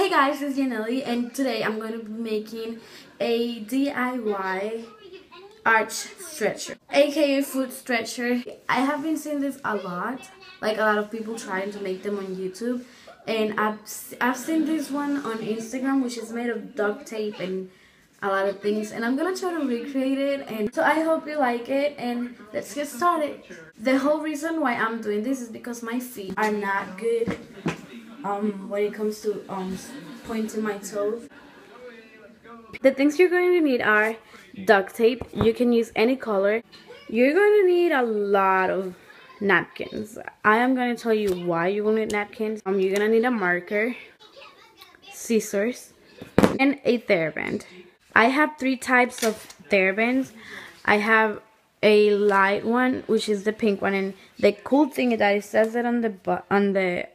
Hey guys, it's Yaneli, and today I'm going to be making a DIY arch stretcher, aka foot stretcher. I have been seeing this a lot, like a lot of people trying to make them on YouTube, and I've seen this one on Instagram, which is made of duct tape and a lot of things, and I'm gonna try to recreate it. And so I hope you like it, and let's get started. The whole reason why I'm doing this is because my feet are not good when it comes to pointing my toes. The things you're going to need are duct tape. You can use any color. You're going to need a lot of napkins. I am going to tell you why you will need napkins. You're going to need a marker, scissors, and a thera-band. I have 3 types of thera-bands. I have a light one, which is the pink one, and the cool thing is that it says it on the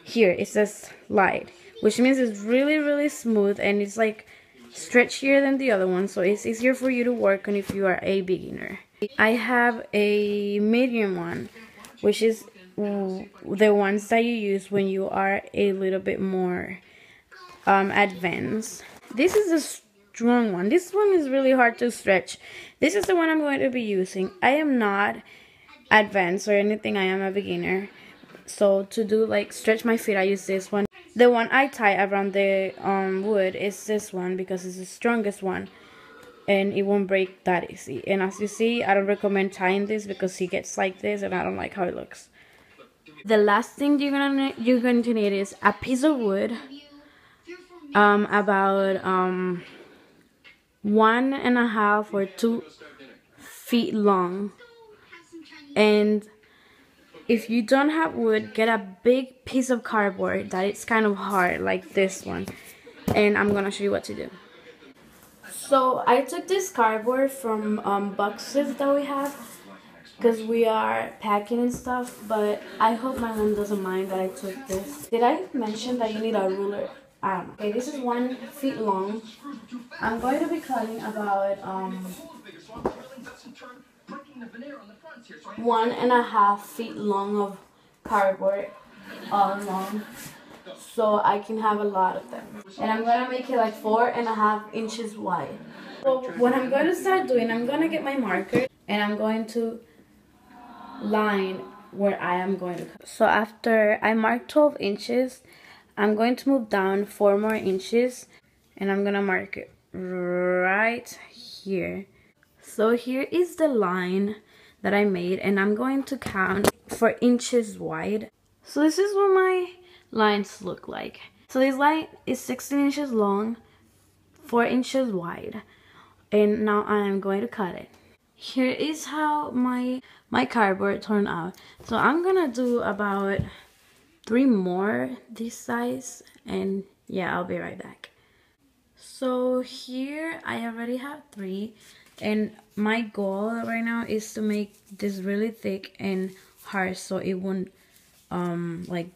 here it says light, which means it's really smooth and it's like stretchier than the other one, so it's easier for you to work on if you are a beginner. I have a medium one, which is the ones that you use when you are a little bit more advanced. This is a strong one. This one is really hard to stretch. This is the one I'm going to be using. I am not advanced or anything. I am a beginner. So to do like stretch my feet, I use this one. The one I tie around the wood is this one because it's the strongest one and it won't break that easy. And as you see, I don't recommend tying this because it gets like this and I don't like how it looks. The last thing you're going to need is a piece of wood about 1.5 or 2 feet long. And if you don't have wood, get a big piece of cardboard that it's kind of hard, like this one. And I'm gonna show you what to do. So I took this cardboard from boxes that we have because we are packing and stuff, but I hope my mom doesn't mind that I took this. Did I mention that you need a ruler? Okay, this is 1 feet long. I'm going to be cutting about 1.5 feet long of cardboard all along, so I can have a lot of them. And I'm gonna make it like 4.5 inches wide. So what I'm going to start doing, I'm gonna get my marker and I'm going to line where I am going to cut. So after I mark 12 inches, I'm going to move down 4 more inches and I'm gonna mark it right here. So here is the line that I made, and I'm going to count for inches wide. So this is what my lines look like. So this line is 16 inches long, 4 inches wide, and now I am going to cut it. Here is how my cardboard turned out. So I'm gonna do about 3 more this size, and yeah, I'll be right back. So here I already have 3. And my goal right now is to make this really thick and hard so it won't like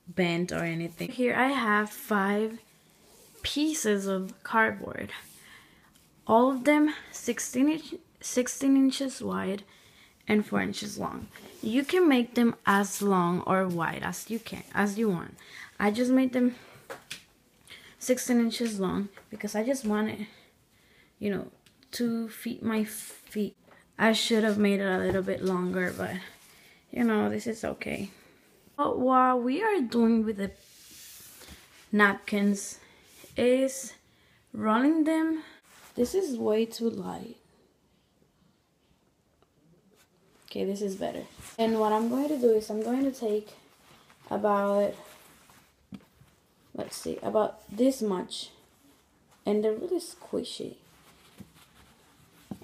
bend or anything. Here I have 5 pieces of cardboard. All of them 16 inches wide and 4 inches long. You can make them as long or wide as you want. I just made them 16 inches long because I just wanted, you know, to fit my feet. I should have made it a little bit longer, but you know, this is okay. But what we are doing with the napkins is rolling them. This is way too light. Okay, this is better. And what I'm going to do is I'm going to take about, let's see, about this much, and they're really squishy.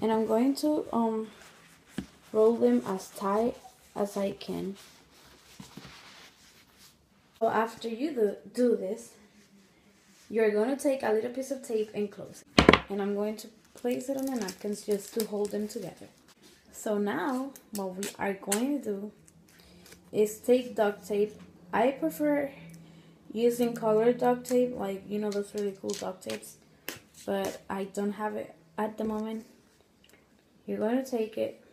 And I'm going to roll them as tight as I can. So after you do this, you're going to take a little piece of tape and close it. And I'm going to place it on the napkins just to hold them together. So now what we are going to do is take duct tape. I prefer using colored duct tape, like, you know, those really cool duct tapes, but I don't have it at the moment. You're going to take it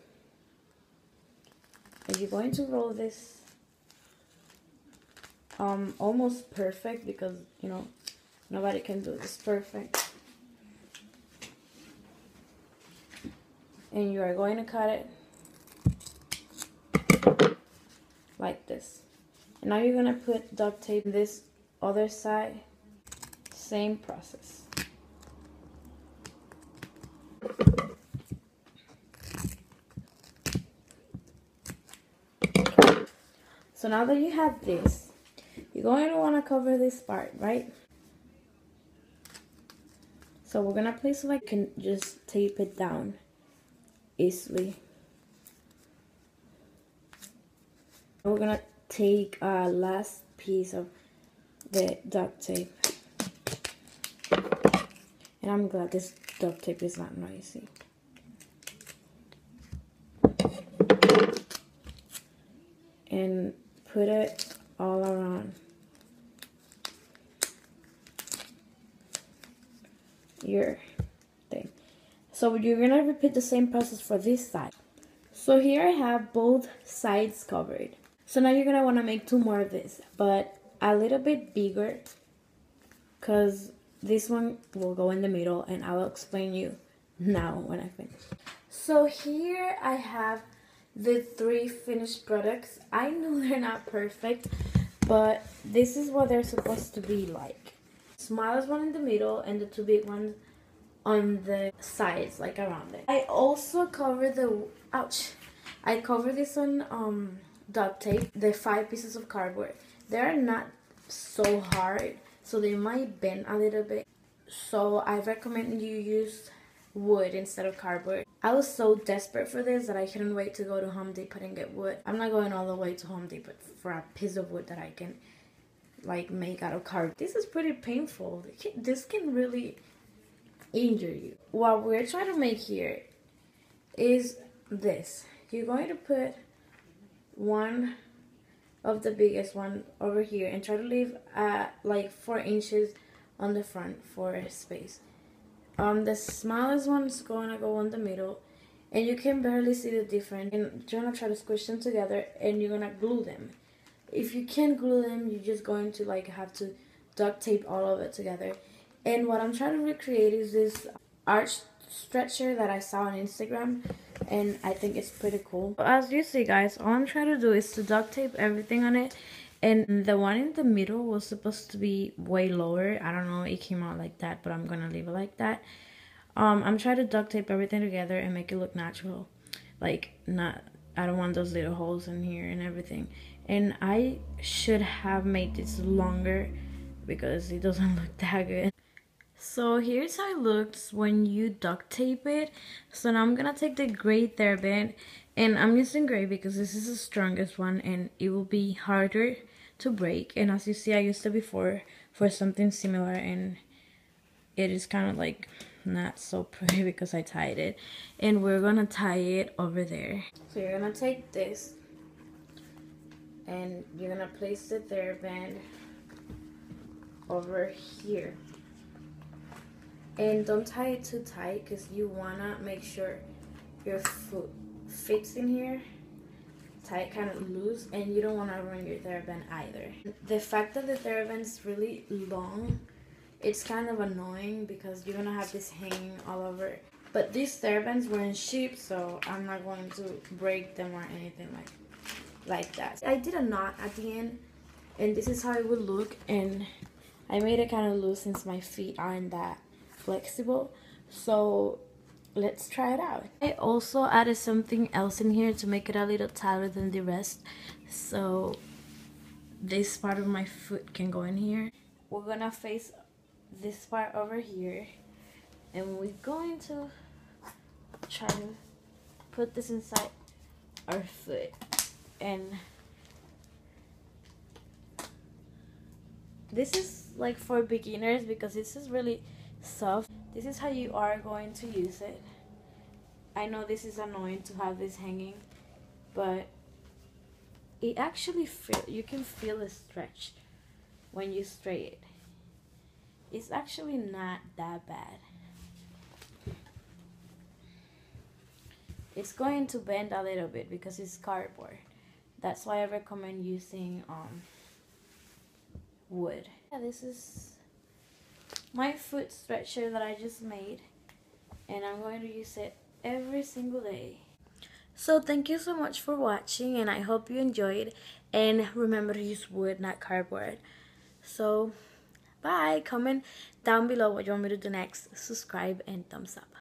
and you're going to roll this almost perfect, because you know nobody can do this perfect. And you are going to cut it like this. And now you're gonna put duct tape this other side. Same process. So now that you have this, you're going to want to cover this part, right? So we're gonna place it like you can just tape it down easily. We're gonna take a last piece of the duct tape. And I'm glad this duct tape is not noisy. And put it all around your thing. So you're gonna repeat the same process for this side. So here I have both sides covered. So now you're gonna wanna make 2 more of this, but a little bit bigger, because this one will go in the middle, and I will explain you now when I finish. So here I have the 3 finished products. I know they're not perfect, but this is what they're supposed to be like. Smallest one in the middle and the 2 big ones on the sides, like around it. I also cover I cover this on duct tape, the 5 pieces of cardboard. They're not so hard, so they might bend a little bit. So I recommend you use wood instead of cardboard. I was so desperate for this that I couldn't wait to go to Home Depot and get wood. I'm not going all the way to Home Depot for a piece of wood that I can like make out of cardboard. This is pretty painful. This can really injure you. What we're trying to make here is this. You're going to put one of the biggest one over here and try to leave like 4 inches on the front for space. The smallest one's gonna go in the middle, and you can barely see the difference. And you're gonna try to squish them together, and you're gonna glue them. If you can't glue them, you're just going to like have to duct tape all of it together. And what I'm trying to recreate is this arch stretcher that I saw on Instagram, and I think it's pretty cool. As you see, guys, all I'm trying to do is to duct tape everything on it. And the one in the middle was supposed to be way lower. I don't know, it came out like that, but I'm gonna leave it like that. I'm trying to duct tape everything together and make it look natural. Like, I don't want those little holes in here and everything. And I should have made this longer because it doesn't look that good. So here's how it looks when you duct tape it. So now I'm gonna take the gray thera-band, and I'm using gray because this is the strongest one and it will be harder to break. And as you see, I used it before for something similar, and it is kind of like not so pretty because I tied it. And we're gonna tie it over there. So you're gonna take this and you're gonna place the thera-band over here. And don't tie it too tight because you wanna make sure your foot fits in here. Tie it kind of loose, and you don't wanna ruin your thera-band either. The fact that the thera-band is really long, it's kind of annoying because you're gonna have this hanging all over. But these thera-bands were in cheap, so I'm not going to break them or anything like that. I did a knot at the end, and this is how it would look. And I made it kind of loose since my feet aren't that flexible. So let's try it out. I also added something else in here to make it a little tighter than the rest, so this part of my foot can go in here. We're gonna face this part over here, and we're going to try to put this inside our foot. And this is like for beginners because this is really soft. This is how you are going to use it. I know this is annoying to have this hanging, but it actually you can feel the stretch when you straight it. It's actually not that bad. It's going to bend a little bit because it's cardboard. That's why I recommend using wood. Yeah, this is my foot stretcher that I just made, and I'm going to use it every single day. So thank you so much for watching, and I hope you enjoyed, and remember to use wood, not cardboard. So bye. Comment down below what you want me to do next, subscribe, and thumbs up.